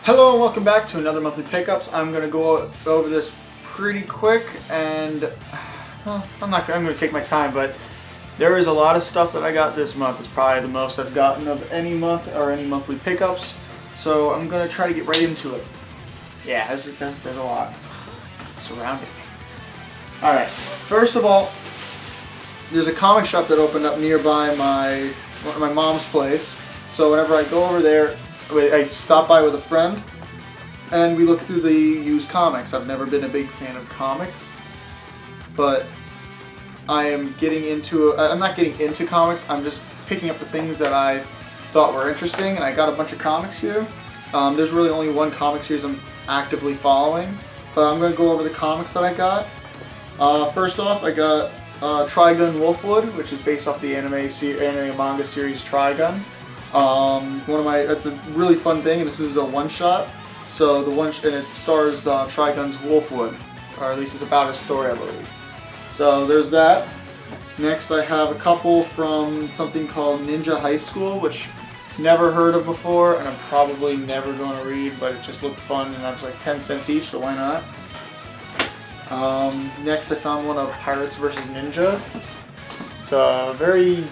Hello and welcome back to another monthly pickups. I'm going to go over this pretty quick and I'm going to take my time, but there is a lot of stuff that I got this month. It's probably the most I've gotten of any month or any monthly pickups. So I'm going to try to get right into it. Yeah, there's a lot surrounding me. Alright, first of all, there's a comic shop that opened up nearby my mom's place. So whenever I go over there, I stop by with a friend and we look through the used comics. I've never been a big fan of comics, but I'm not getting into comics, I'm just picking up the things that I thought were interesting, and I got a bunch of comics here. There's really only one comic series I'm actively following, but I'm going to go over the comics that I got. First off, I got Trigun Wolfwood, which is based off the anime manga series Trigun. That's a really fun thing, and this is a one-shot. So and it stars Trigun's Wolfwood, or at least it's about his story, I believe. So there's that. Next, I have a couple from something called Ninja High School, which never heard of before, and I'm probably never going to read, but it just looked fun, and I was like 10 cents each, so why not? Next, I found one of Pirates vs. Ninja. It's very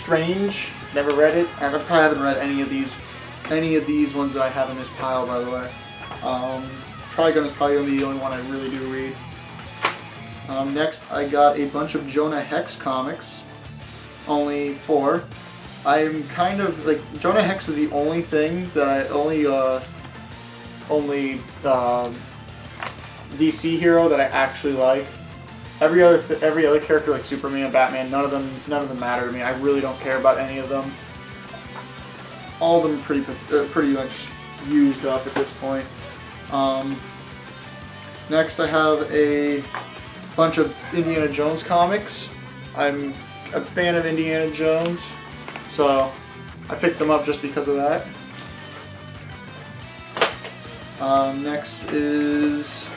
strange. Never read it. I probably haven't read any of these ones that I have in this pile, by the way. Trigun is probably going to be the only one I really do read. Next, I got a bunch of Jonah Hex comics. Only 4. I'm kind of like, Jonah Hex is the only thing that I DC hero that I actually like. Every other character, like Superman, Batman, none of them matter to me. I really don't care about any of them. All of them are pretty much used up at this point. Next, I have a bunch of Indiana Jones comics. I'm a fan of Indiana Jones, so I picked them up just because of that. Next is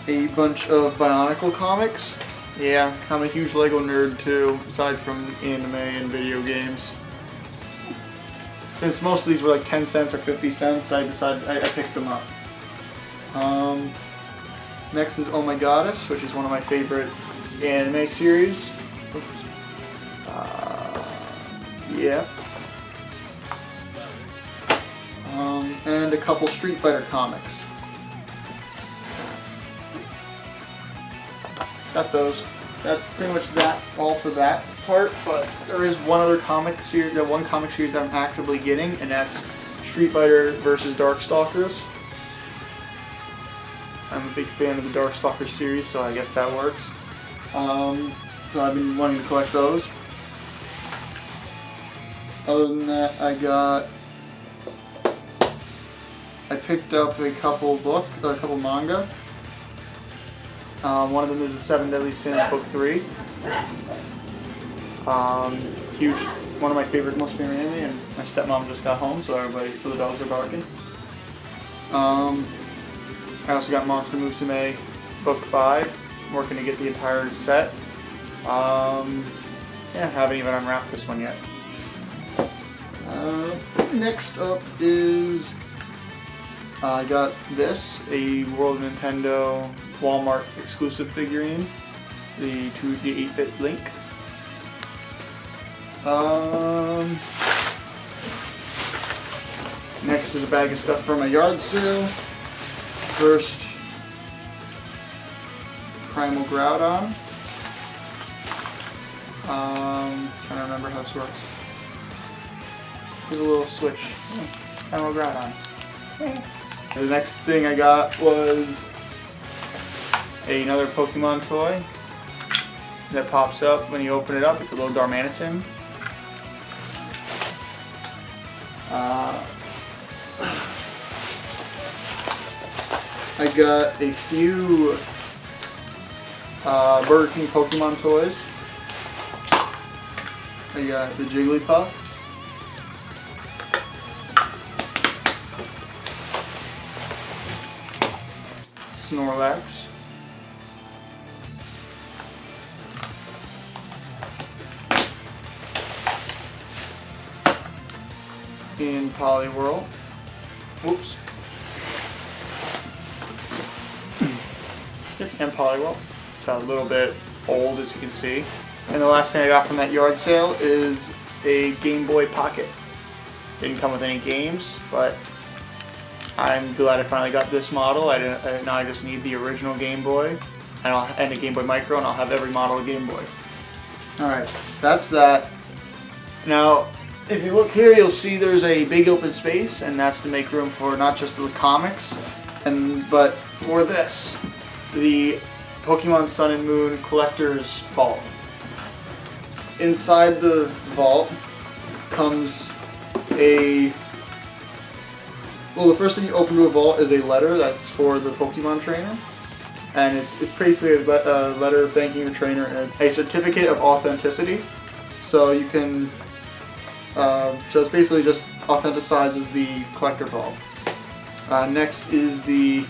a bunch of Bionicle comics. Yeah, I'm a huge Lego nerd too, aside from anime and video games. Since most of these were like 10 cents or 50 cents, I picked them up. Next is Oh My Goddess, which is one of my favorite anime series. Yeah. And a couple Street Fighter comics. Got those. That's pretty much all for that part, but there is one other comic series, that I'm actively getting, and that's Street Fighter vs. Darkstalkers. I'm a big fan of the Darkstalkers series, so I guess that works. So I've been wanting to collect those. Other than that, I picked up a couple manga. One of them is The Seven Deadly Sins, Book 3. Huge, one of my most favorite anime, and my stepmom just got home, so the dogs are barking. I also got Monster Musume, Book 5. I'm working to get the entire set. Yeah, I haven't even unwrapped this one yet. Next up is I got this, a World of Nintendo Walmart exclusive figurine, the 8-bit Link. Next is a bag of stuff from a yard sale. First, Primal Groudon. Trying to remember how this works. There's a little switch. Primal Groudon. The next thing I got was another Pokemon toy that pops up when you open it up. It's a little Darmanitan. I got a few Burger King Pokemon toys. I got the Jigglypuff. Snorlax. in Poliwhirl. Whoops. And Poliwhirl. It's a little bit old, as you can see. And the last thing I got from that yard sale is a Game Boy Pocket. Didn't come with any games, but I'm glad I finally got this model. Now I just need the original Game Boy and a Game Boy Micro, and I'll have every model of Game Boy. Alright, that's that. Now, if you look here, you'll see there's a big open space, and that's to make room for not just the comics, but for this, the Pokemon Sun and Moon Collector's Vault. Inside the vault comes the first thing you open to a vault is a letter that's for the Pokemon trainer. And it's basically a letter thanking your trainer and a certificate of authenticity. So you can, so it's basically just authenticizes the collector vault. Next is the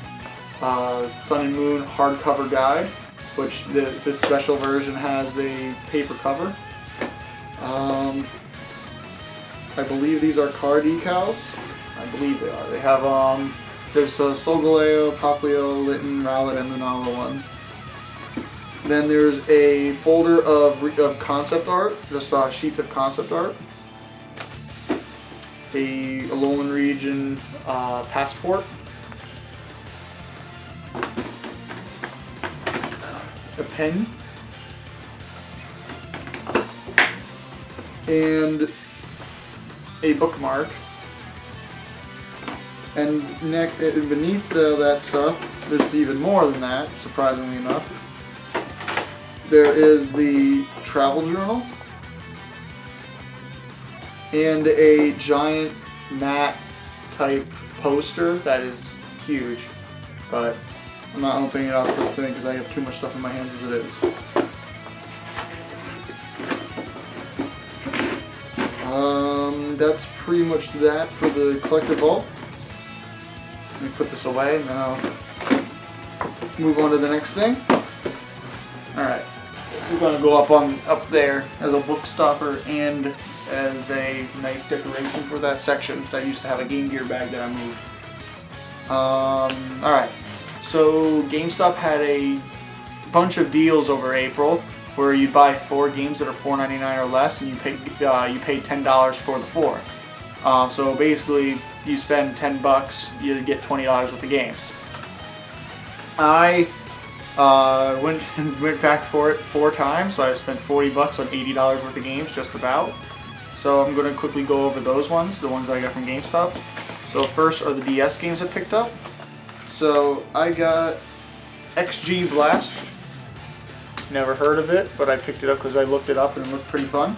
Sun and Moon hardcover guide, which this special version has a paper cover. I believe these are card decals. I believe they are. They have there's Solgaleo, Popplio, Litten, Rowlet, and Lunala one. Then there's a folder of concept art, just sheets of concept art. A Alolan Region passport. A pen. And a bookmark. And beneath that stuff, there's even more than that, surprisingly enough. There is the travel journal and a giant matte type poster that is huge, but I'm not opening it up for the thing because I have too much stuff in my hands as it is. That's pretty much that for the collector vault. Let me put this away and then I'll move on to the next thing. Alright, this is going to go up there as a book stopper and as a nice decoration for that section that used to have a Game Gear bag that I moved. Alright, so GameStop had a bunch of deals over April where you buy 4 games that are $4.99 or less, and you pay $10 for the 4. So basically, you spend $10, you get $20 worth of games. I went back for it 4 times, so I spent $40 on $80 worth of games, just about. So I'm going to quickly go over those ones, the ones that I got from GameStop. So first are the DS games I picked up. So I got XG Blast. Never heard of it, but I picked it up because I looked it up and it looked pretty fun.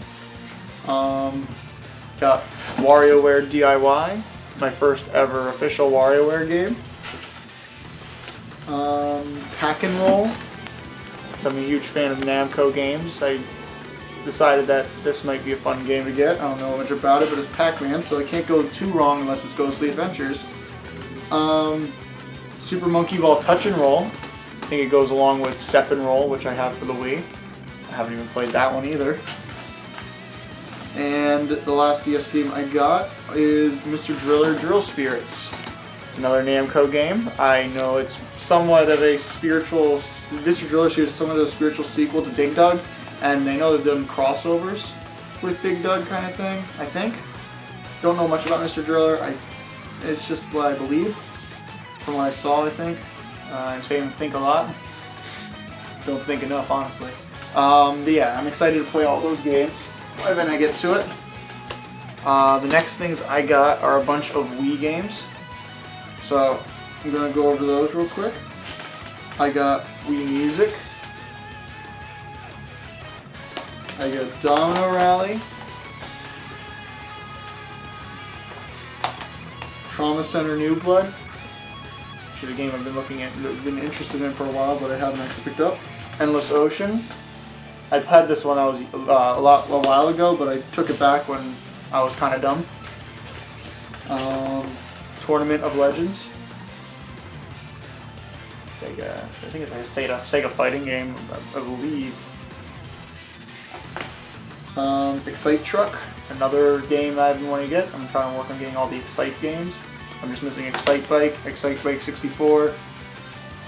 Got WarioWare DIY, my first ever official WarioWare game. Pack and Roll. So I'm a huge fan of Namco games. I decided that this might be a fun game to get. I don't know much about it, but it's Pac-Man, so I can't go too wrong unless it's Ghostly Adventures. Super Monkey Ball Touch and Roll. I think it goes along with Step and Roll, which I have for the Wii. I haven't even played that one either. And the last DS game I got is Mr. Driller Drill Spirits. It's another Namco game. I know it's somewhat of a spiritual... Mr. Driller is somewhat of a spiritual sequel to Dig Dug, and I know they've done crossovers with Dig Dug kind of thing, I think. Don't know much about Mr. Driller. It's just what I believe from what I saw, I think. I'm saying think a lot. Don't think enough, honestly. But yeah, I'm excited to play all those games when I get to it. The next things I got are a bunch of Wii games. So I'm going to go over those real quick. I got Wii Music. I got Domino Rally. Trauma Center New Blood. Which is a game I've been interested in for a while, but I haven't actually picked up. Endless Ocean. I've had this one a while ago, but I took it back when I was kind of dumb. Tournament of Legends. Sega. I think it's like a Sega fighting game, I believe. Excite Truck. Another game I've been wanting to get. I'm trying to work on getting all the Excite games. I'm just missing Excite Bike 64,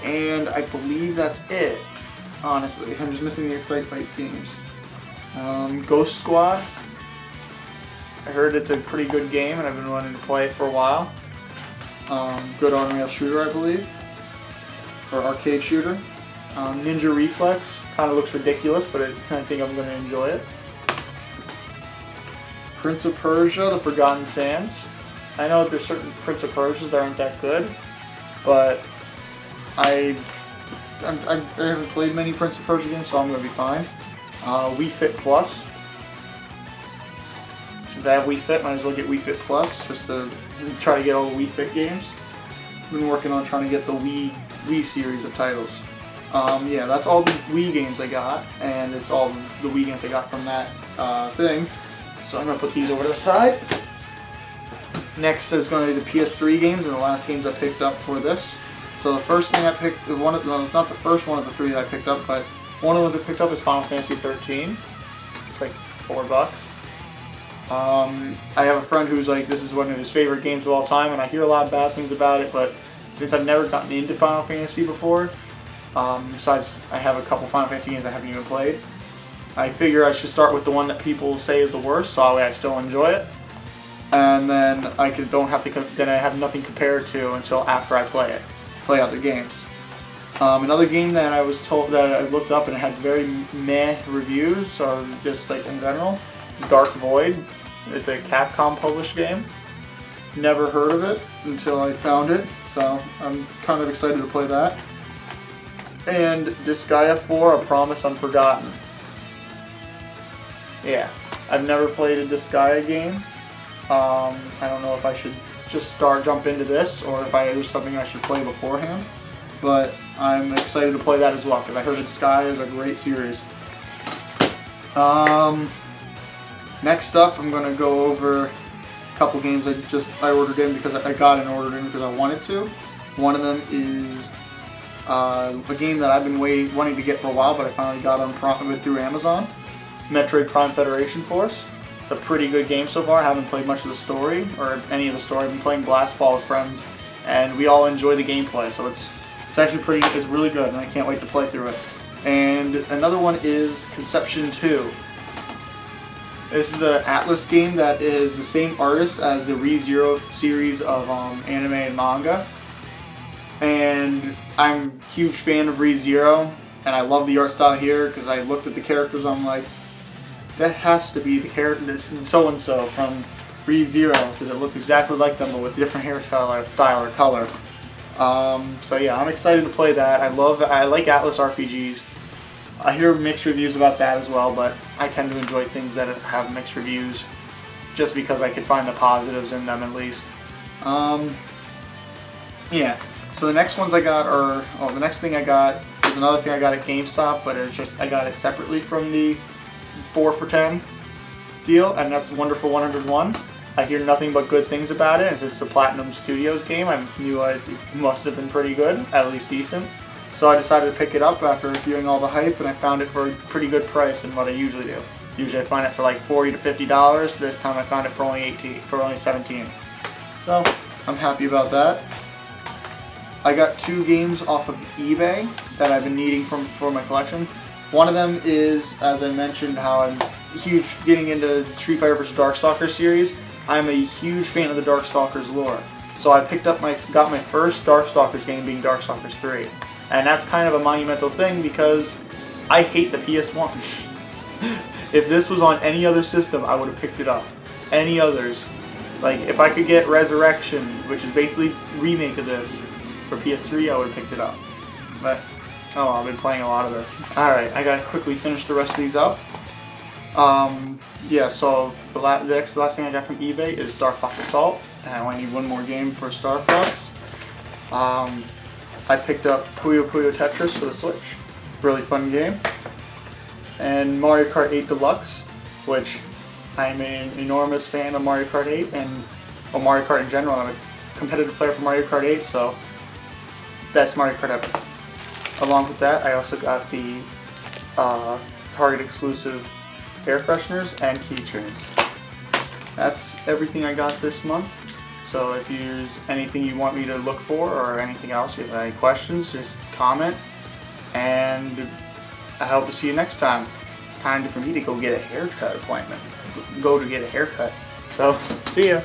and I believe that's it. Honestly, I'm just missing the Excite Bike games. Ghost Squad. I heard it's a pretty good game, and I've been wanting to play it for a while. Good on-rail shooter, I believe, or arcade shooter. Ninja Reflex kind of looks ridiculous, but I think I'm going to enjoy it. Prince of Persia: The Forgotten Sands. I know that there's certain Prince of Persias that aren't that good, but I haven't played many Prince of Persia games, so I'm going to be fine. Wii Fit Plus. Since I have Wii Fit, might as well get Wii Fit Plus, just to try to get all the Wii Fit games. I've been working on trying to get the Wii series of titles. Yeah, that's all the Wii games I got, and it's all the Wii games I got from that thing. So I'm going to put these over to the side. Next is going to be the PS3 games, and the last games I picked up for this. So the first thing I picked, it's not the first one of the three that I picked up, but one of the ones I picked up is Final Fantasy 13. It's like $4. I have a friend who's like, this is one of his favorite games of all time, and I hear a lot of bad things about it, but since I've never gotten into Final Fantasy before, besides I have a couple Final Fantasy games I haven't even played, I figure I should start with the one that people say is the worst, so that way I still enjoy it, and then I have nothing compared to until after I play other games. Another game that I was told that I looked up and it had very meh reviews, or just like in general, is Dark Void. It's a Capcom published game. Never heard of it until I found it, so I'm kind of excited to play that. And Disgaea 4: A Promise Unforgotten. Yeah, I've never played a Disgaea game. I don't know if I should just jump into this, or if there's something I should play beforehand. But I'm excited to play that as well, because I heard Disgaea is a great series. Next up, I'm going to go over a couple games I ordered in because I ordered in because I wanted to. One of them is a game that I've been wanting to get for a while, but I finally got on through Amazon. Metroid Prime Federation Force. It's a pretty good game so far. I haven't played much of the story, or any of the story. I've been playing Blast Ball with friends, and we all enjoy the gameplay, so it's actually it's really good, and I can't wait to play through it. And another one is Conception 2. This is an Atlus game that is the same artist as the ReZero series of anime and manga. And I'm a huge fan of ReZero, and I love the art style here because I looked at the characters and I'm like, that has to be the character, this so-and-so from ReZero, because it looks exactly like them but with different hairstyle style or color. So yeah, I'm excited to play that. I like Atlus RPGs. I hear mixed reviews about that as well, but I tend to enjoy things that have mixed reviews just because I could find the positives in them at least. Yeah, so the next ones I got are, the next thing I got is another thing I got at GameStop, but it's just, I got it separately from the 4 for $10 deal, and that's Wonderful 101. I hear nothing but good things about it. It's a Platinum Studios game. I knew it must have been pretty good, at least decent. So I decided to pick it up after hearing all the hype, and I found it for a pretty good price than what I usually do. Usually I find it for like $40 to $50. This time I found it for only $17. So I'm happy about that. I got 2 games off of eBay that I've been needing for my collection. One of them is, as I mentioned, how I'm huge getting into Street Fighter vs. Darkstalkers series. I'm a huge fan of the Darkstalkers lore. So I got my first Darkstalkers game being Darkstalkers 3. And that's kind of a monumental thing because I hate the PS1. If this was on any other system, I would have picked it up. Any others. Like, if I could get Resurrection, which is basically a remake of this, for PS3, I would have picked it up. But, oh, I've been playing a lot of this. Alright, I gotta quickly finish the rest of these up. Yeah, so the last thing I got from eBay is Star Fox Assault, and I only need one more game for Star Fox. I picked up Puyo Puyo Tetris for the Switch. Really fun game. And Mario Kart 8 Deluxe, which I'm an enormous fan of Mario Kart 8 and Mario Kart in general. I'm a competitive player for Mario Kart 8, so best Mario Kart ever. Along with that, I also got the Target exclusive air fresheners and keychains. That's everything I got this month. So if there's anything you want me to look for or anything else, if you have any questions, just comment. And I hope to see you next time. It's time for me to go get a haircut appointment. Go to get a haircut. So, see ya.